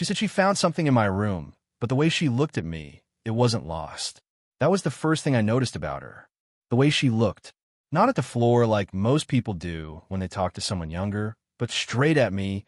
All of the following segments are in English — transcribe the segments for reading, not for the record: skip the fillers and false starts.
She said she found something in my room, but the way she looked at me, it wasn't lost. That was the first thing I noticed about her. The way she looked. Not at the floor like most people do when they talk to someone younger, but straight at me,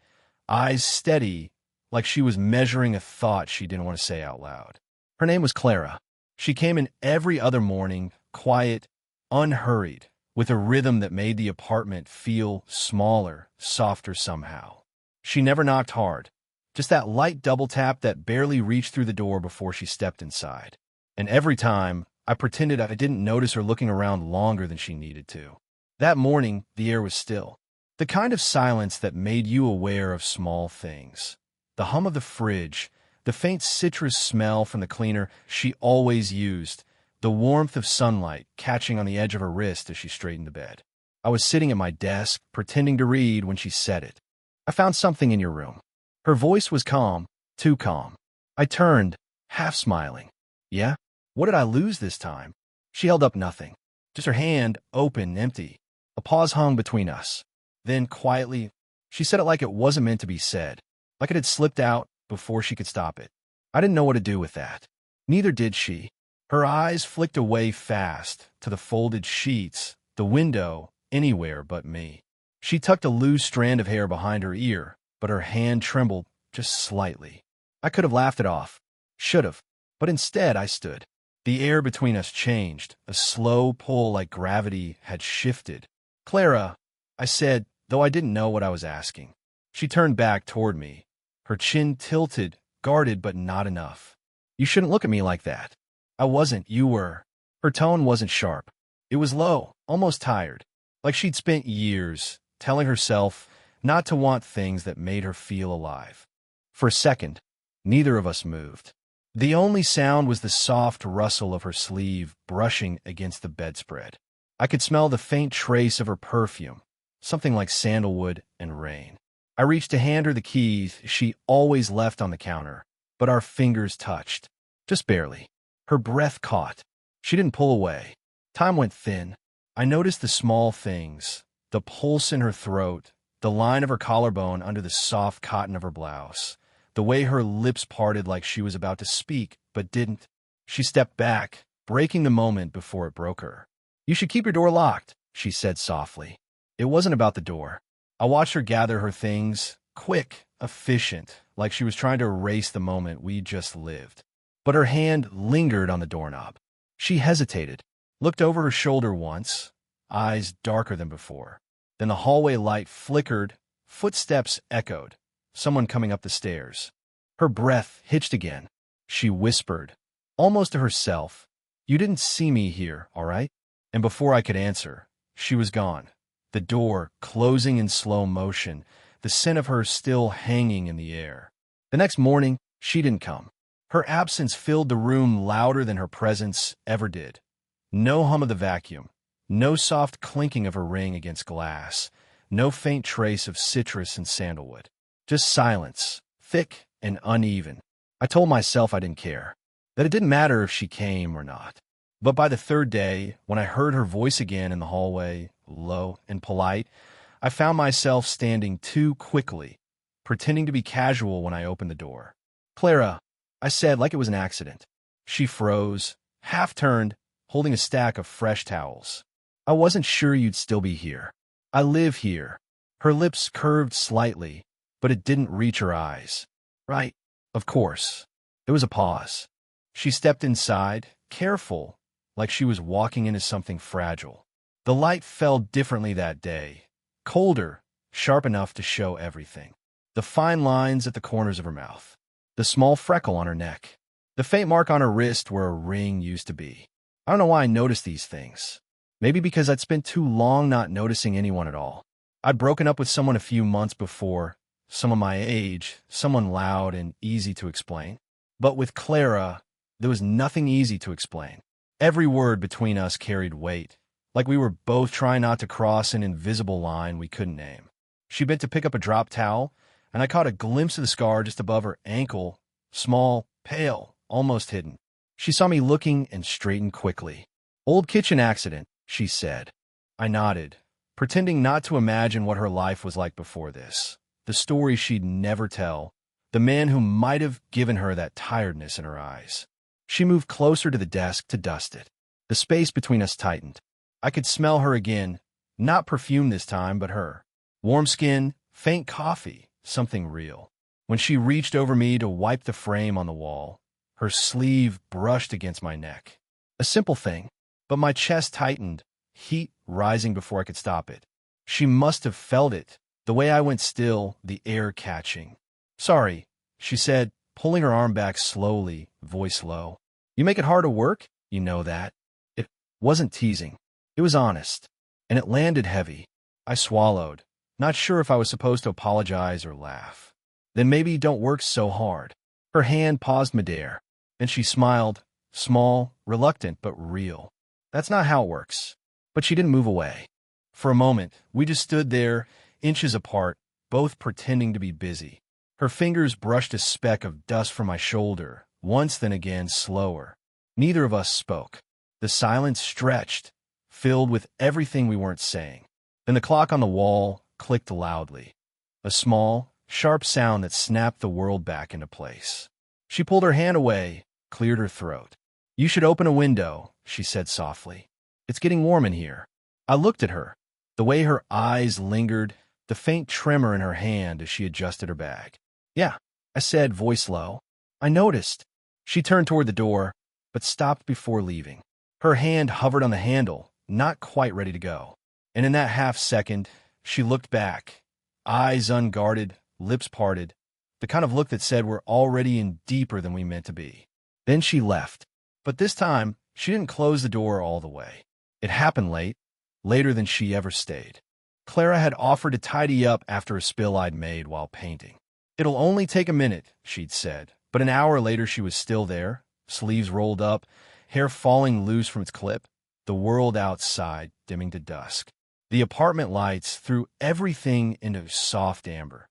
eyes steady, like she was measuring a thought she didn't want to say out loud. Her name was Clara. She came in every other morning, quiet, unhurried, with a rhythm that made the apartment feel smaller, softer somehow. She never knocked hard, just that light double tap that barely reached through the door before she stepped inside. And every time, I pretended I didn't notice her looking around longer than she needed to. That morning, the air was still. The kind of silence that made you aware of small things. The hum of the fridge, the faint citrus smell from the cleaner she always used, the warmth of sunlight catching on the edge of her wrist as she straightened the bed. I was sitting at my desk, pretending to read when she said it. "I found something in your room." Her voice was calm, too calm. I turned, half smiling. "Yeah? What did I lose this time?" She held up nothing, just her hand, open, empty. A pause hung between us. Then, quietly, she said it like it wasn't meant to be said, like it had slipped out before she could stop it. I didn't know what to do with that. Neither did she. Her eyes flicked away fast, to the folded sheets, the window, anywhere but me. She tucked a loose strand of hair behind her ear, but her hand trembled just slightly. I could have laughed it off. Should have. But instead I stood. The air between us changed. A slow pull like gravity had shifted. "Clara," I said, though I didn't know what I was asking. She turned back toward me, her chin tilted, guarded but not enough. "You shouldn't look at me like that." "I wasn't, you were." Her tone wasn't sharp. It was low, almost tired, like she'd spent years telling herself not to want things that made her feel alive. For a second, neither of us moved. The only sound was the soft rustle of her sleeve brushing against the bedspread. I could smell the faint trace of her perfume, something like sandalwood and rain. I reached to hand her the keys she always left on the counter, but our fingers touched. Just barely. Her breath caught. She didn't pull away. Time went thin. I noticed the small things, the pulse in her throat, the line of her collarbone under the soft cotton of her blouse, the way her lips parted like she was about to speak, but didn't. She stepped back, breaking the moment before it broke her. "You should keep your door locked," she said softly. It wasn't about the door. I watched her gather her things, quick, efficient, like she was trying to erase the moment we just lived. But her hand lingered on the doorknob. She hesitated, looked over her shoulder once, eyes darker than before. Then the hallway light flickered, footsteps echoed, someone coming up the stairs. Her breath hitched again. She whispered, almost to herself, "You didn't see me here, all right?" And before I could answer, she was gone. The door closing in slow motion, the scent of her still hanging in the air. The next morning, she didn't come. Her absence filled the room louder than her presence ever did. No hum of the vacuum, no soft clinking of her ring against glass, no faint trace of citrus and sandalwood. Just silence, thick and uneven. I told myself I didn't care, that it didn't matter if she came or not. But by the third day, when I heard her voice again in the hallway, low and polite, I found myself standing too quickly, pretending to be casual when I opened the door. "Clara," I said like it was an accident. She froze, half-turned, holding a stack of fresh towels. "I wasn't sure you'd still be here. I live here." Her lips curved slightly, but it didn't reach her eyes. "Right, of course." There was a pause. She stepped inside, careful, like she was walking into something fragile. The light fell differently that day, colder, sharp enough to show everything. The fine lines at the corners of her mouth, the small freckle on her neck, the faint mark on her wrist where a ring used to be. I don't know why I noticed these things. Maybe because I'd spent too long not noticing anyone at all. I'd broken up with someone a few months before, someone my age, someone loud and easy to explain. But with Clara, there was nothing easy to explain. Every word between us carried weight, like we were both trying not to cross an invisible line we couldn't name. She bent to pick up a drop towel, and I caught a glimpse of the scar just above her ankle, small, pale, almost hidden. She saw me looking and straightened quickly. "Old kitchen accident," she said. I nodded, pretending not to imagine what her life was like before this. The story she'd never tell, the man who might have given her that tiredness in her eyes. She moved closer to the desk to dust it. The space between us tightened. I could smell her again, not perfume this time, but her. Warm skin, faint coffee, something real. When she reached over me to wipe the frame on the wall, her sleeve brushed against my neck. A simple thing, but my chest tightened, heat rising before I could stop it. She must have felt it, the way I went still, the air catching. "Sorry," she said, pulling her arm back slowly, voice low. "You make it hard to work? You know that." It wasn't teasing. It was honest, and it landed heavy. I swallowed, not sure if I was supposed to apologize or laugh. "Then maybe don't work so hard." Her hand paused midair, and she smiled, small, reluctant, but real. "That's not how it works." But she didn't move away. For a moment, we just stood there, inches apart, both pretending to be busy. Her fingers brushed a speck of dust from my shoulder, once then again slower. Neither of us spoke. The silence stretched, filled with everything we weren't saying. Then the clock on the wall clicked loudly. A small, sharp sound that snapped the world back into place. She pulled her hand away, cleared her throat. "You should open a window," she said softly. "It's getting warm in here." I looked at her, the way her eyes lingered, the faint tremor in her hand as she adjusted her bag. "Yeah," I said, voice low. "I noticed." She turned toward the door, but stopped before leaving. Her hand hovered on the handle, not quite ready to go. And in that half-second, she looked back, eyes unguarded, lips parted, the kind of look that said we're already in deeper than we meant to be. Then she left. But this time, she didn't close the door all the way. It happened late, later than she ever stayed. Clara had offered to tidy up after a spill I'd made while painting. "It'll only take a minute," she'd said, but an hour later she was still there, sleeves rolled up, hair falling loose from its clip, the world outside dimming to dusk. The apartment lights threw everything into soft amber,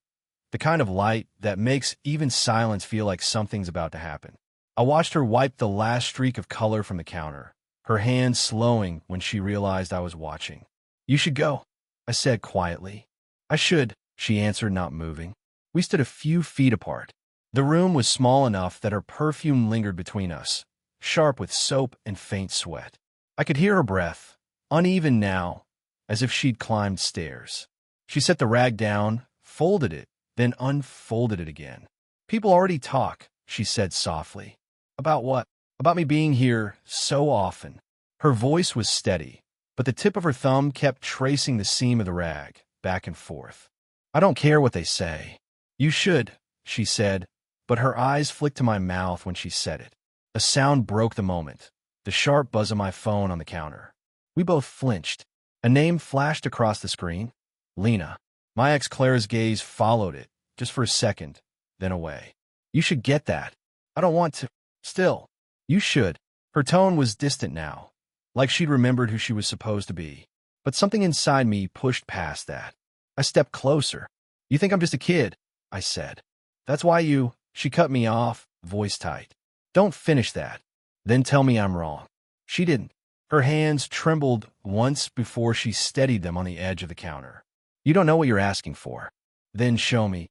the kind of light that makes even silence feel like something's about to happen. I watched her wipe the last streak of color from the counter, her hands slowing when she realized I was watching. "You should go," I said quietly. "I should," she answered, not moving. We stood a few feet apart. The room was small enough that her perfume lingered between us, sharp with soap and faint sweat. I could hear her breath, uneven now, as if she'd climbed stairs. She set the rag down, folded it, then unfolded it again. "People already talk," she said softly. "About what?" "About me being here so often." Her voice was steady, but the tip of her thumb kept tracing the seam of the rag, back and forth. "I don't care what they say." "You should," she said, but her eyes flicked to my mouth when she said it. A sound broke the moment, the sharp buzz of my phone on the counter. We both flinched. A name flashed across the screen. Lena. My ex Clara's gaze followed it, just for a second, then away. "You should get that." "I don't want to." "Still, you should." Her tone was distant now, like she'd remembered who she was supposed to be. But something inside me pushed past that. I stepped closer. "You think I'm just a kid," I said. "That's why you—" She cut me off, voice tight. "Don't finish that. Then tell me I'm wrong." She didn't. Her hands trembled once before she steadied them on the edge of the counter. "You don't know what you're asking for." "Then show me."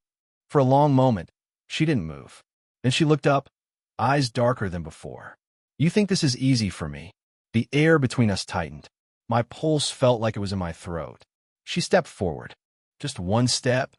For a long moment, she didn't move. Then she looked up, eyes darker than before. "You think this is easy for me?" The air between us tightened. My pulse felt like it was in my throat. She stepped forward. Just one step,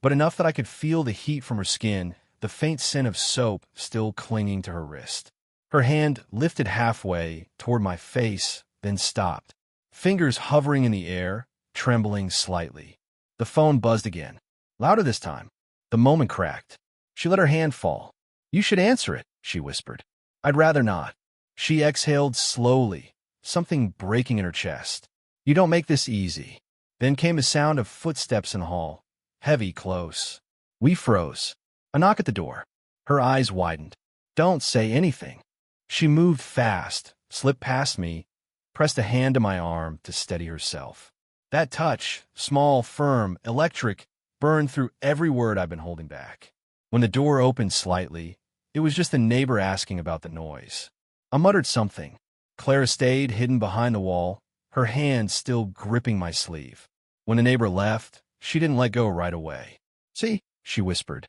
but enough that I could feel the heat from her skin, the faint scent of soap still clinging to her wrist. Her hand lifted halfway toward my face, then stopped. Fingers hovering in the air, trembling slightly. The phone buzzed again. Louder this time. The moment cracked. She let her hand fall. "You should answer it," she whispered. "I'd rather not." She exhaled slowly, something breaking in her chest. "You don't make this easy." Then came the sound of footsteps in the hall, heavy, close. We froze. A knock at the door. Her eyes widened. "Don't say anything." She moved fast, slipped past me, pressed a hand to my arm to steady herself. That touch, small, firm, electric, burned through every word I'd been holding back. When the door opened slightly, it was just the neighbor asking about the noise. I muttered something. Clara stayed hidden behind the wall, her hand still gripping my sleeve. When the neighbor left, she didn't let go right away. "See," she whispered.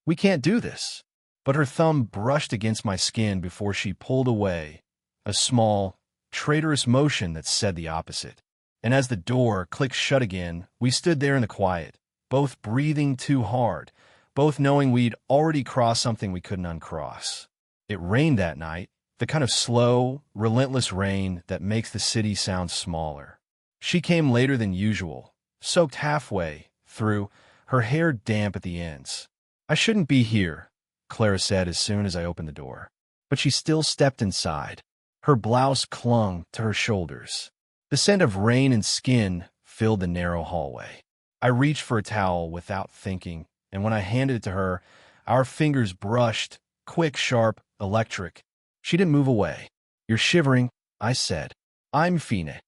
We can't do this. But her thumb brushed against my skin before she pulled away, a small, traitorous motion that said the opposite. And as the door clicked shut again, we stood there in the quiet, both breathing too hard, both knowing we'd already crossed something we couldn't uncross. It rained that night, the kind of slow, relentless rain that makes the city sound smaller. She came later than usual, soaked halfway through, her hair damp at the ends. I shouldn't be here, Clara said as soon as I opened the door. But she still stepped inside. Her blouse clung to her shoulders. The scent of rain and skin filled the narrow hallway. I reached for a towel without thinking, and when I handed it to her, our fingers brushed, quick, sharp, electric. She didn't move away. You're shivering, I said. I'm fine.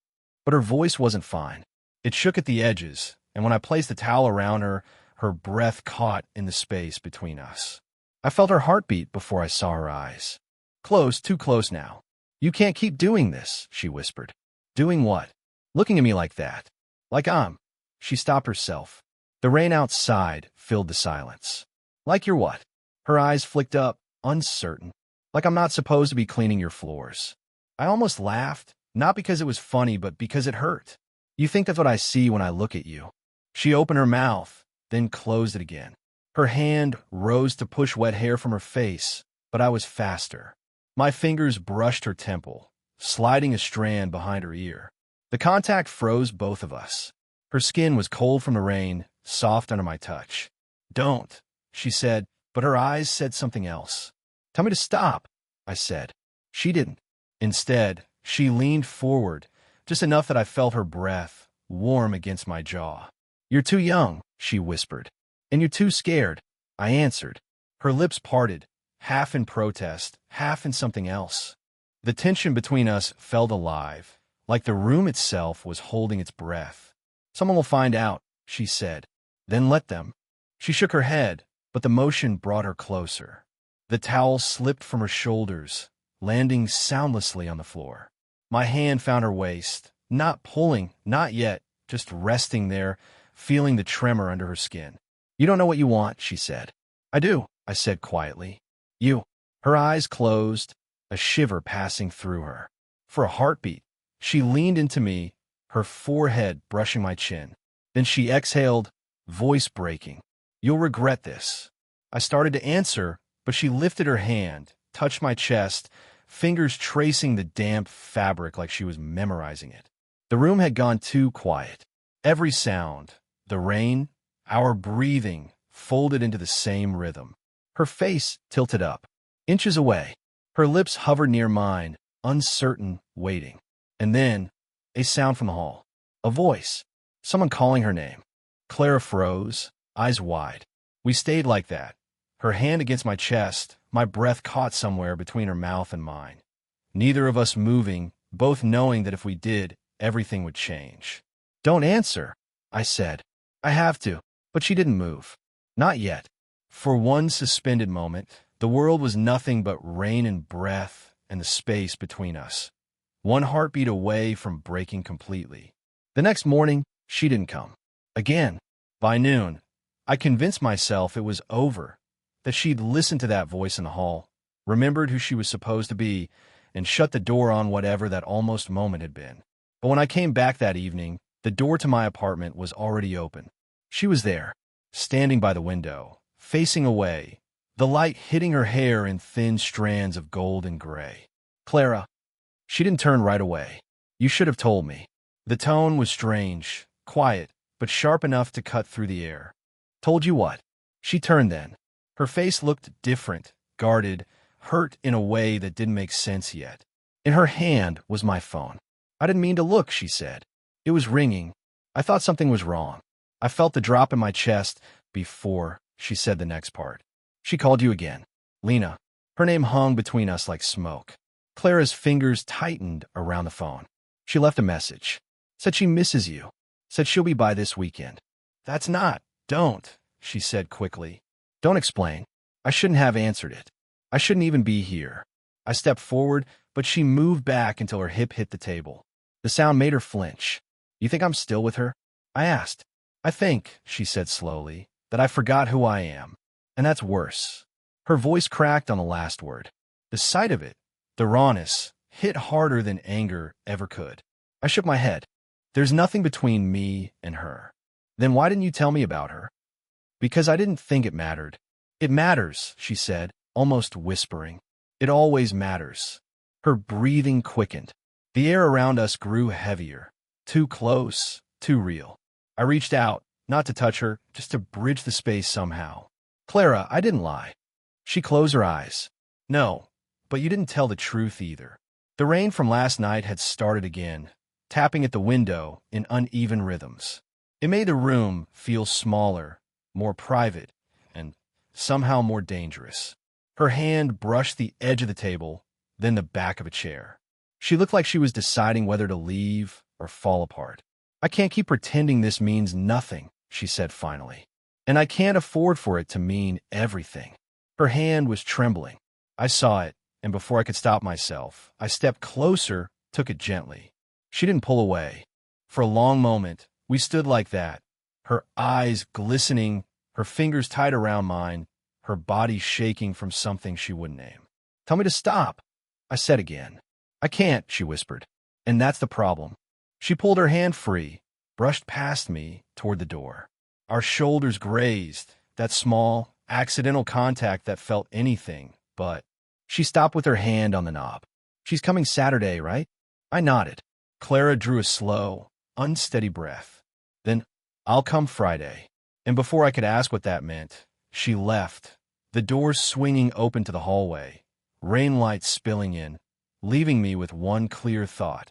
But her voice wasn't fine. It shook at the edges, and when I placed the towel around her, her breath caught in the space between us. I felt her heartbeat before I saw her eyes. Close, too close now. You can't keep doing this, she whispered. Doing what? Looking at me like that. Like I'm. She stopped herself. The rain outside filled the silence. Like you're what? Her eyes flicked up, uncertain. Like I'm not supposed to be cleaning your floors. I almost laughed, not because it was funny, but because it hurt. You think that's what I see when I look at you. She opened her mouth, then closed it again. Her hand rose to push wet hair from her face, but I was faster. My fingers brushed her temple, sliding a strand behind her ear. The contact froze both of us. Her skin was cold from the rain, soft under my touch. Don't, she said, but her eyes said something else. Tell me to stop, I said. She didn't. Instead, she leaned forward, just enough that I felt her breath, warm against my jaw. You're too young, she whispered. And you're too scared, I answered. Her lips parted, half in protest, half in something else. The tension between us felt alive, like the room itself was holding its breath. Someone will find out, she said. Then let them. She shook her head, but the motion brought her closer. The towel slipped from her shoulders, landing soundlessly on the floor. My hand found her waist, not pulling, not yet, just resting there, feeling the tremor under her skin. You don't know what you want, she said. I do, I said quietly. You. Her eyes closed, a shiver passing through her. For a heartbeat, she leaned into me, her forehead brushing my chin. Then she exhaled, voice breaking. You'll regret this. I started to answer, but she lifted her hand, touched my chest, fingers tracing the damp fabric like she was memorizing it. The room had gone too quiet. Every sound, the rain, our breathing, folded into the same rhythm. Her face tilted up, inches away. Her lips hovered near mine, uncertain, waiting. And then, a sound from the hall. A voice. Someone calling her name. Clara froze, eyes wide. We stayed like that. Her hand against my chest, my breath caught somewhere between her mouth and mine. Neither of us moving, both knowing that if we did, everything would change. Don't answer, I said. I have to. But she didn't move. Not yet. For one suspended moment, the world was nothing but rain and breath and the space between us. One heartbeat away from breaking completely. The next morning, she didn't come. Again. By noon, I convinced myself it was over, that she'd listened to that voice in the hall, remembered who she was supposed to be, and shut the door on whatever that almost moment had been. But when I came back that evening, the door to my apartment was already open. She was there, standing by the window, facing away, the light hitting her hair in thin strands of gold and gray. Clara. She didn't turn right away. You should have told me. The tone was strange, quiet, but sharp enough to cut through the air. Told you what? She turned then. Her face looked different, guarded, hurt in a way that didn't make sense yet. In her hand was my phone. I didn't mean to look, she said. It was ringing. I thought something was wrong. I felt the drop in my chest before she said the next part. She called you again. Lena. Her name hung between us like smoke. Clara's fingers tightened around the phone. She left a message. Said she misses you. Said she'll be by this weekend. That's not. Don't, she said quickly. Don't explain. I shouldn't have answered it. I shouldn't even be here. I stepped forward, but she moved back until her hip hit the table. The sound made her flinch. You think I'm still with her? I asked. I think, she said slowly, that I forgot who I am. And that's worse. Her voice cracked on the last word. The sight of it, the rawness, hit harder than anger ever could. I shook my head. There's nothing between me and her. Then why didn't you tell me about her? Because I didn't think it mattered. It matters, she said, almost whispering. It always matters. Her breathing quickened. The air around us grew heavier. Too close, too real. I reached out, not to touch her, just to bridge the space somehow. Clara, I didn't lie. She closed her eyes. No, but you didn't tell the truth either. The rain from last night had started again, tapping at the window in uneven rhythms. It made the room feel smaller, more private, and somehow more dangerous. Her hand brushed the edge of the table, then the back of a chair. She looked like she was deciding whether to leave or fall apart. I can't keep pretending this means nothing, she said finally. And I can't afford for it to mean everything. Her hand was trembling. I saw it, and before I could stop myself, I stepped closer, took it gently. She didn't pull away. For a long moment, we stood like that, her eyes glistening, her fingers tight around mine, her body shaking from something she wouldn't name. Tell me to stop, I said again. I can't, she whispered. And that's the problem. She pulled her hand free, brushed past me toward the door. Our shoulders grazed, that small, accidental contact that felt anything, but she stopped with her hand on the knob. She's coming Saturday, right? I nodded. Clara drew a slow, unsteady breath. Then, I'll come Friday. And before I could ask what that meant, she left, the door swinging open to the hallway, rain lights spilling in, leaving me with one clear thought.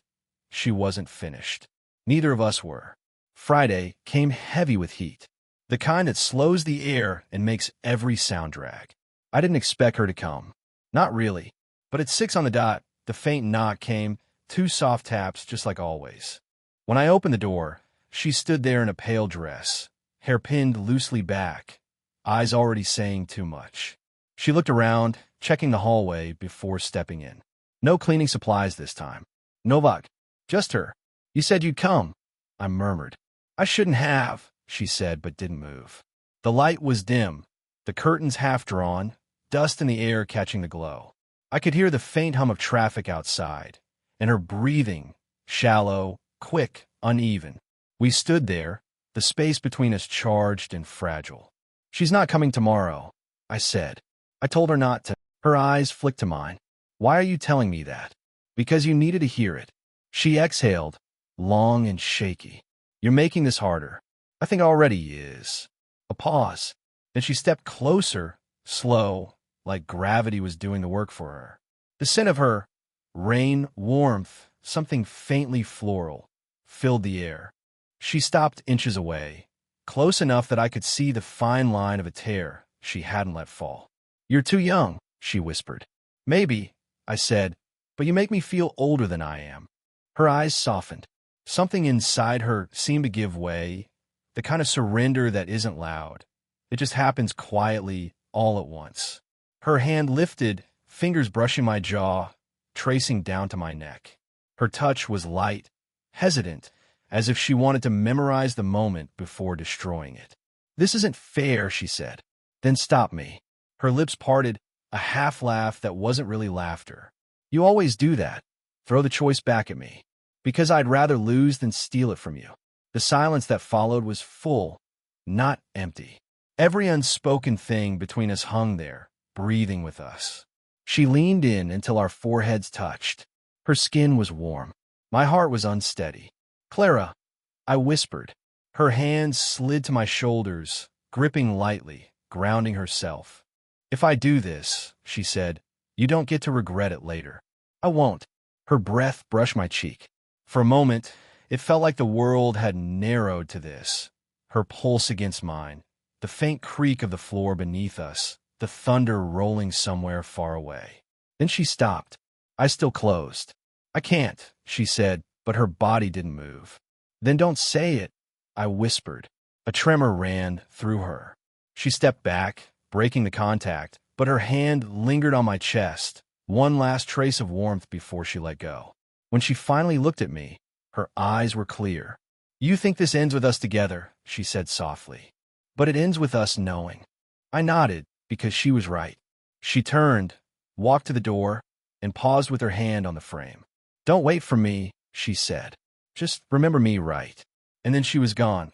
She wasn't finished. Neither of us were. Friday came heavy with heat, the kind that slows the air and makes every sound drag. I didn't expect her to come. Not really. But at 6 on the dot, the faint knock came, 2 soft taps just like always. When I opened the door, she stood there in a pale dress, hair pinned loosely back, eyes already saying too much. She looked around, checking the hallway before stepping in. No cleaning supplies this time. Novak, just her. You said you'd come, I murmured. I shouldn't have, she said, but didn't move. The light was dim, the curtains half drawn, dust in the air catching the glow. I could hear the faint hum of traffic outside, and her breathing, shallow, quick, uneven. We stood there, the space between us charged and fragile. She's not coming tomorrow, I said. I told her not to. Her eyes flicked to mine. Why are you telling me that? Because you needed to hear it. She exhaled, long and shaky. You're making this harder. I think already is. A pause. Then she stepped closer, slow, like gravity was doing the work for her. The scent of her rain, warmth, something faintly floral, filled the air. She stopped inches away, close enough that I could see the fine line of a tear she hadn't let fall. You're too young, she whispered. Maybe, I said, but you make me feel older than I am. Her eyes softened. Something inside her seemed to give way, the kind of surrender that isn't loud. It just happens quietly, all at once. Her hand lifted, fingers brushing my jaw, tracing down to my neck. Her touch was light, hesitant, as if she wanted to memorize the moment before destroying it. This isn't fair, she said. Then stop me. Her lips parted, a half laugh that wasn't really laughter. You always do that. Throw the choice back at me. Because I'd rather lose than steal it from you. The silence that followed was full, not empty. Every unspoken thing between us hung there, breathing with us. She leaned in until our foreheads touched. Her skin was warm. My heart was unsteady. Clara, I whispered. Her hands slid to my shoulders, gripping lightly, grounding herself. If I do this, she said, you don't get to regret it later. I won't. Her breath brushed my cheek. For a moment, it felt like the world had narrowed to this. Her pulse against mine, the faint creak of the floor beneath us, the thunder rolling somewhere far away. Then she stopped. I still closed. I can't, she said, but her body didn't move. Then don't say it, I whispered. A tremor ran through her. She stepped back, breaking the contact, but her hand lingered on my chest, one last trace of warmth before she let go. When she finally looked at me, her eyes were clear. You think this ends with us together, she said softly. But it ends with us knowing. I nodded because she was right. She turned, walked to the door, and paused with her hand on the frame. "Don't wait for me," she said. "Just remember me right." And then she was gone,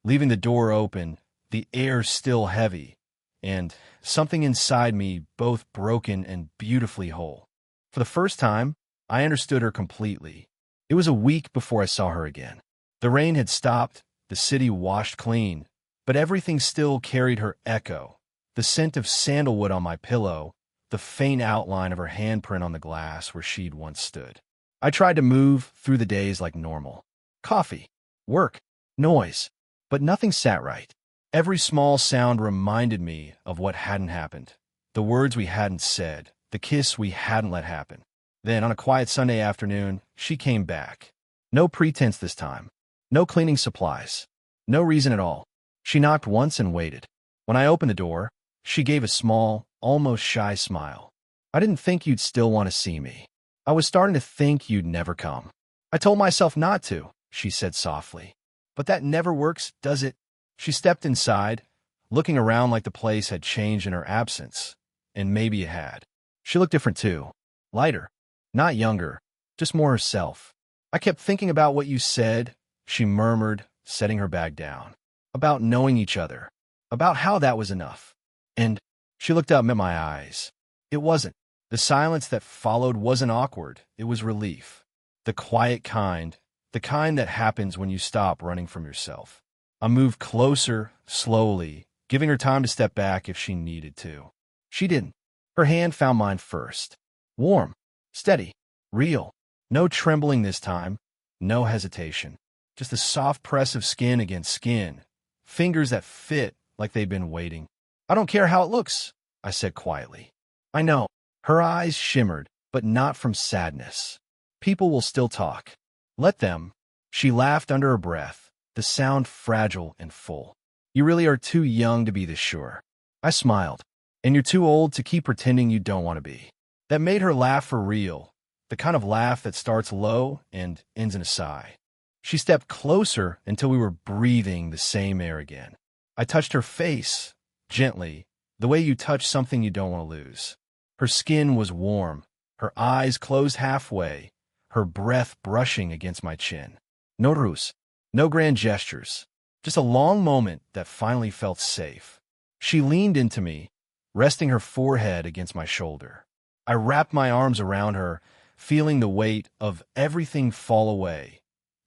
leaving the door open, the air still heavy, and something inside me both broken and beautifully whole. For the first time, I understood her completely. It was a week before I saw her again. The rain had stopped, the city washed clean, but everything still carried her echo. The scent of sandalwood on my pillow, the faint outline of her handprint on the glass where she'd once stood. I tried to move through the days like normal. Coffee, work, noise, but nothing sat right. Every small sound reminded me of what hadn't happened, the words we hadn't said, the kiss we hadn't let happen. Then, on a quiet Sunday afternoon, she came back. No pretense this time. No cleaning supplies. No reason at all. She knocked once and waited. When I opened the door, she gave a small, almost shy smile. "I didn't think you'd still want to see me. I was starting to think you'd never come." "I told myself not to," she said softly. "But that never works, does it?" She stepped inside, looking around like the place had changed in her absence. And maybe it had. She looked different too. Lighter. Not younger. Just more herself. "I kept thinking about what you said," she murmured, setting her bag down. "About knowing each other. About how that was enough." And she looked up at my eyes. It wasn't. The silence that followed wasn't awkward. It was relief. The quiet kind. The kind that happens when you stop running from yourself. I moved closer, slowly, giving her time to step back if she needed to. She didn't. Her hand found mine first. Warm, steady, real. No trembling this time, no hesitation. Just a soft press of skin against skin, fingers that fit like they'd been waiting. "I don't care how it looks," I said quietly. "I know." Her eyes shimmered, but not from sadness. "People will still talk. Let them." She laughed under her breath, the sound fragile and full. "You really are too young to be this sure." I smiled. "And you're too old to keep pretending you don't want to be." That made her laugh for real, the kind of laugh that starts low and ends in a sigh. She stepped closer until we were breathing the same air again. I touched her face, gently, the way you touch something you don't want to lose. Her skin was warm, her eyes closed halfway, her breath brushing against my chin. No ruse. No grand gestures, just a long moment that finally felt safe. She leaned into me, resting her forehead against my shoulder. I wrapped my arms around her, feeling the weight of everything fall away,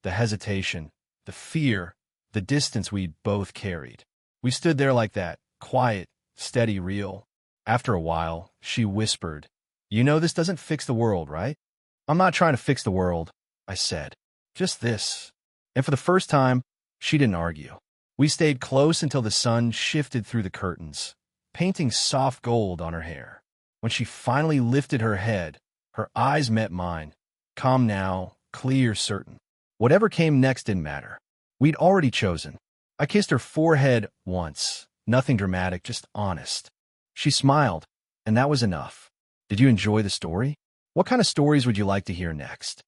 the hesitation, the fear, the distance we'd both carried. We stood there like that, quiet, steady, real. After a while, she whispered, "You know this doesn't fix the world, right?" "I'm not trying to fix the world," I said. "Just this." And for the first time, she didn't argue. We stayed close until the sun shifted through the curtains, painting soft gold on her hair. When she finally lifted her head, her eyes met mine, calm now, clear, certain. Whatever came next didn't matter. We'd already chosen. I kissed her forehead once, nothing dramatic, just honest. She smiled, and that was enough. Did you enjoy the story? What kind of stories would you like to hear next?